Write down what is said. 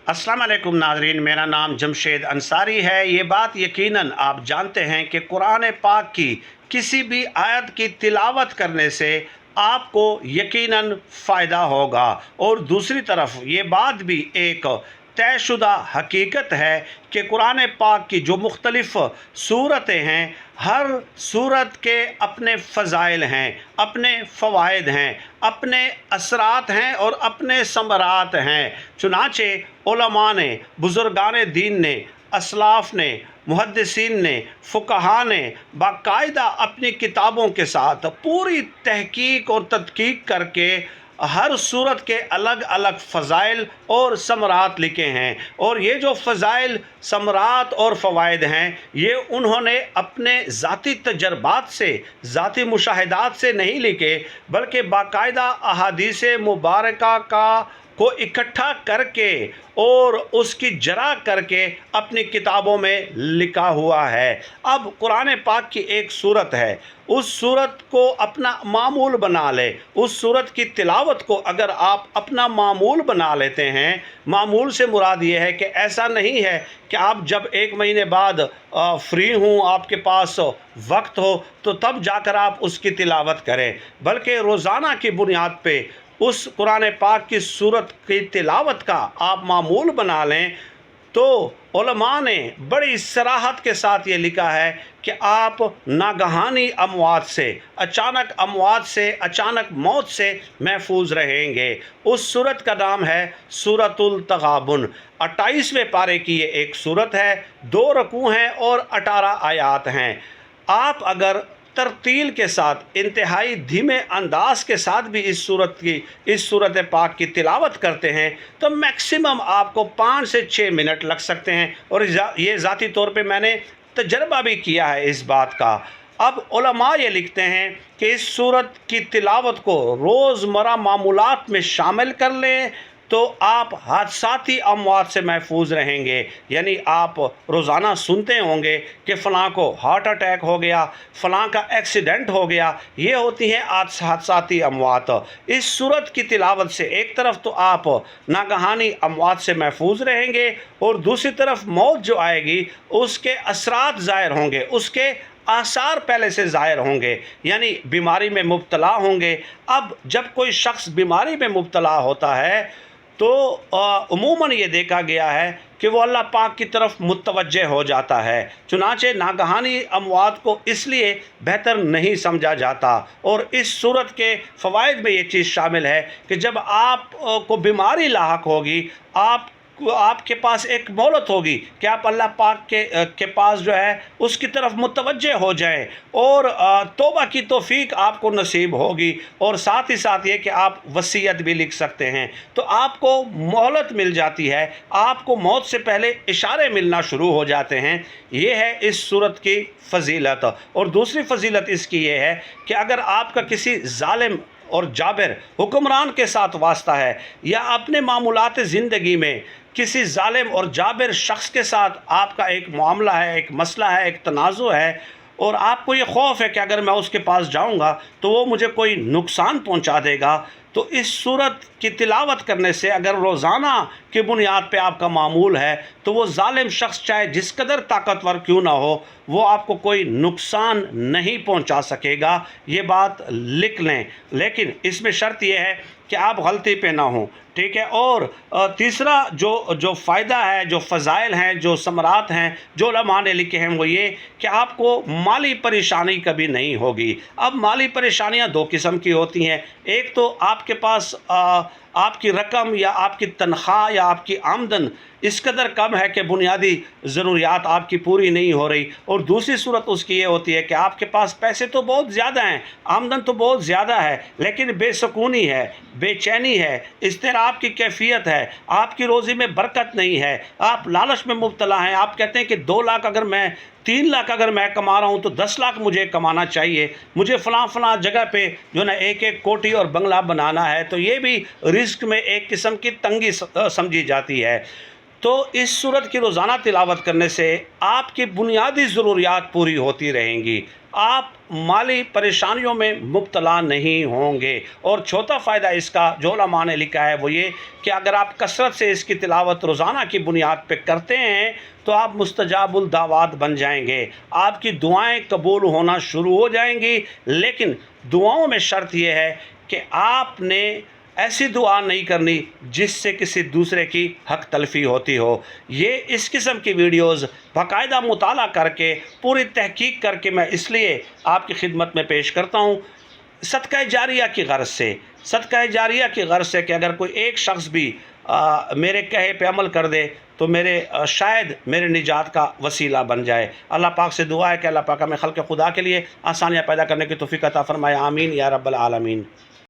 अस्सलाम वालेकुम नाज़रीन, मेरा नाम जमशेद अंसारी है। ये बात यकीनन आप जानते हैं कि कुरान पाक की किसी भी आयत की तिलावत करने से आपको यकीनन फ़ायदा होगा। और दूसरी तरफ ये बात भी एक तयशुदा हकीकत है कि कुरान पाक की जो मुख्तलिफ़ सूरतें हैं, हर सूरत के अपने फ़ज़ाइल हैं, अपने फ़वाइद हैं, अपने असरात हैं और अपने समरात हैं। चुनाचे उलमा ने, बुज़ुर्गान दीन ने, असलाफ़ ने, मुहद्दिसीन ने, फ़ुक़हा ने बाकायदा अपनी किताबों के साथ पूरी तहकीक और तदकीक करके हर सूरत के अलग अलग फ़ज़ाइल और समरात लिखे हैं। और ये जो फ़ज़ाइल, समरात और फ़वाइद हैं, ये उन्होंने अपने ज़ाती तजर्बात से, ज़ाती मुशाहिदात से नहीं लिखे, बल्कि बाकायदा अहादीस मुबारका को इकट्ठा करके और उसकी जरा करके अपनी किताबों में लिखा हुआ है। अब कुरान पाक की एक सूरत है, उस सूरत को अपना मामूल बना ले। उस सूरत की तिलावत को अगर आप अपना मामूल बना लेते हैं, मामूल से मुराद ये है कि ऐसा नहीं है कि आप जब एक महीने बाद फ्री हूँ, आपके पास वक्त हो, तो तब जाकर आप उसकी तिलावत करें, बल्कि रोज़ाना की बुनियाद पे उस कुरान पाक की सूरत की तिलावत का आप मामूल बना लें। तो उलमा ने बड़ी सराहत के साथ ये लिखा है कि आप नागहानी अमवात से, अचानक मौत से महफूज रहेंगे। उस सूरत का नाम है सूरतुल तगाबुन। 28वें पारे की ये एक सूरत है, 2 रकू हैं और 18 आयात हैं। आप अगर तरतील के साथ, इंतहाई धीमे अंदाज के साथ भी इस सूरत पाक की तिलावत करते हैं तो मैक्सिमम आपको 5 से 6 मिनट लग सकते हैं। और ये ज़ाती तौर पे मैंने तजर्बा भी किया है इस बात का। अब उलमा ये लिखते हैं कि इस सूरत की तिलावत को रोज़मर्रा मामूलात में शामिल कर लें तो आप हादसाती अमवात से महफूज रहेंगे। यानी आप रोज़ाना सुनते होंगे कि फ़लाँ को हार्ट अटैक हो गया, फ़लाँ का एक्सीडेंट हो गया। ये होती हैं हादसाती अमवात। इस सूरत की तिलावत से एक तरफ तो आप नागहानी अमवात से महफूज रहेंगे और दूसरी तरफ मौत जो आएगी उसके असरात ज़ाहिर होंगे, उसके आसार पहले से ज़ाहिर होंगे, यानी बीमारी में मुब्तला होंगे। अब जब कोई शख्स बीमारी में मुब्तला होता है तो उमूमन ये देखा गया है कि वो अल्लाह पाक की तरफ मुतवज्जे हो जाता है। चुनाचे नागहानी अमवात को इसलिए बेहतर नहीं समझा जाता। और इस सूरत के फ़वाइद में ये चीज़ शामिल है कि जब आप को बीमारी लाहक होगी, आपके पास एक मोहलत होगी कि आप अल्लाह पाक के पास जो है उसकी तरफ मुतवज्जे हो जाएं और तौबा की तौफीक आपको नसीब होगी। और साथ ही साथ ये कि आप वसीयत भी लिख सकते हैं, तो आपको मोहलत मिल जाती है, आपको मौत से पहले इशारे मिलना शुरू हो जाते हैं। ये है इस सूरत की फ़जीलत। और दूसरी फ़जीलत इसकी ये है कि अगर आपका किसी ज़ालिम और जाबिर हुक्मरान के साथ वास्ता है या अपने मामूलात ज़िंदगी में किसी ज़ालिम और जाबिर शख्स के साथ आपका एक मामला है, एक मसला है, एक तनाज़ु है, और आपको ये खौफ है कि अगर मैं उसके पास जाऊंगा तो वो मुझे कोई नुकसान पहुंचा देगा, तो इस सूरत की तिलावत करने से अगर रोज़ाना की बुनियाद पे आपका मामूल है तो वो ज़ालिम शख्स चाहे जिस कदर ताकतवर क्यों ना हो, वो आपको कोई नुकसान नहीं पहुंचा सकेगा। ये बात लिख लें। लेकिन इसमें शर्त यह है कि आप गलती पे ना हों, ठीक है। और तीसरा जो फ़ायदा है, जो फ़ज़ाइल हैं, जो समरात हैं, जो उलमा ने लिखे हैं, वो ये कि आपको माली परेशानी कभी नहीं होगी। अब माली परेशानियां 2 किस्म की होती हैं। एक तो आपके पास आपकी रकम या आपकी तनख्वाह या आपकी आमदन इस कदर कम है कि बुनियादी ज़रूरियात आपकी पूरी नहीं हो रही, और दूसरी सूरत उसकी ये होती है कि आपके पास पैसे तो बहुत ज़्यादा हैं, आमदन तो बहुत ज़्यादा है, लेकिन बेसुकूनी है, बेचैनी है, इज़्तिराब की कैफियत है, आपकी रोज़ी में बरकत नहीं है, आप लालच में मुब्तला हैं। आप कहते हैं कि 2 लाख अगर मैं 3 लाख अगर मैं कमा रहा हूँ तो 10 लाख मुझे कमाना चाहिए, मुझे फ़लाँ जगह पे जो ना एक कोठी और बंगला बनाना है। तो ये भी रिस्क में एक किस्म की तंगी समझी जाती है। تو اس صورت کی روزانہ تلاوت کرنے سے آپ کی بنیادی ضروریات پوری ہوتی رہیں گی، آپ مالی پریشانیوں میں مبتلا نہیں ہوں گے۔ اور چوتھا فائدہ اس کا جو علماء نے لکھا ہے وہ یہ کہ اگر آپ کثرت سے اس کی تلاوت روزانہ کی بنیاد پہ کرتے ہیں تو آپ مستجاب الدعوات بن جائیں گے، آپ کی دعائیں قبول ہونا شروع ہو جائیں گی۔ لیکن دعاؤں میں شرط یہ ہے کہ آپ نے ایسی دعا نہیں کرنی جس سے کسی دوسرے کی حق تلفی ہوتی ہو۔ یہ اس قسم کی ویڈیوز باقاعدہ مطالعہ کر کے پوری تحقیق کر کے میں اس لیے آپ کی خدمت میں پیش کرتا ہوں، صدقہ جاریہ کی غرض سے، صدقہ جاریہ کی غرض سے کہ اگر کوئی ایک شخص بھی میرے کہے پہ عمل کر دے تو شاید میرے نجات کا وسیلہ بن جائے۔ اللہ پاک سے دعا ہے کہ اللہ پاک ہمیں خلق خدا کے لیے آسانیاں پیدا کرنے کی توفیق عطا فرمائے، آمین یا رب العالمین۔